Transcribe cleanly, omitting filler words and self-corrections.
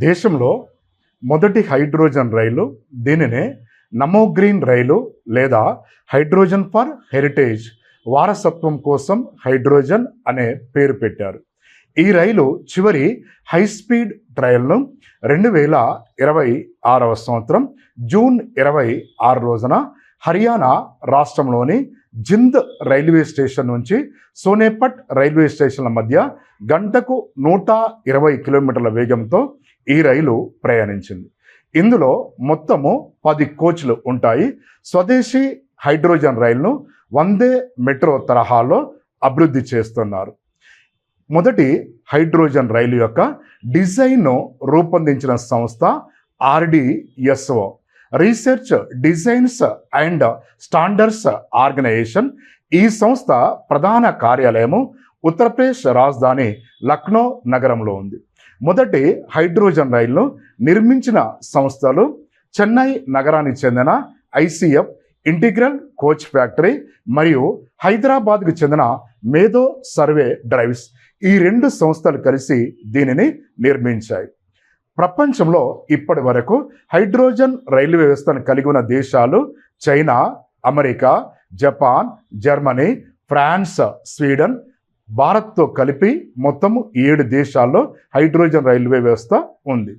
దేశంలో మొదటి హైడ్రోజన్ రైలు, దీనినే నమో గ్రీన్ రైలు లేదా హైడ్రోజన్ ఫర్ హెరిటేజ్, వారసత్వం కోసం హైడ్రోజన్ అనే పేరు పెట్టారు. ఈ రైలు చివరి హై స్పీడ్ ట్రయల్ను 2026 సంవత్సరం జూన్ 26 రోజున హర్యానా రాష్ట్రంలోని జింద్ రైల్వే స్టేషన్ నుంచి సోనేపట్ రైల్వే స్టేషన్ల మధ్య గంటకు 120 కిలోమీటర్ల వేగంతో ఈ రైలు ప్రయాణించింది. ఇందులో మొత్తము 10 కోచ్లు ఉంటాయి. స్వదేశీ హైడ్రోజన్ రైలును వందే మెట్రో తరహాలో అభివృద్ధి చేస్తున్నారు. మొదటి హైడ్రోజన్ రైలు యొక్క డిజైన్ను రూపొందించిన సంస్థ RDSO, research designs and standards organisation. ఈ సంస్థ ప్రధాన కార్యాలయము ఉత్తరప్రదేశ్ రాజధాని లక్నో నగరంలో ఉంది. మొదటి హైడ్రోజన్ రైలును నిర్మించిన సంస్థలు చెన్నై నగరానికి చెందిన ICF ఇంటిగ్రల్ కోచ్ ఫ్యాక్టరీ మరియు హైదరాబాద్కు చెందిన మేధో సర్వే డ్రైవ్స్. ఈ రెండు సంస్థలు కలిసి దీనిని నిర్మించాయి. ప్రపంచంలో ఇప్పటి వరకు హైడ్రోజన్ రైలు వ్యవస్థను కలిగి ఉన్న దేశాలు China, America, Japan, Germany, France, Sweden, భారత్తో కలిపి మొత్తము 7 దేశాల్లో హైడ్రోజన్ రైల్వే వ్యవస్థ ఉంది.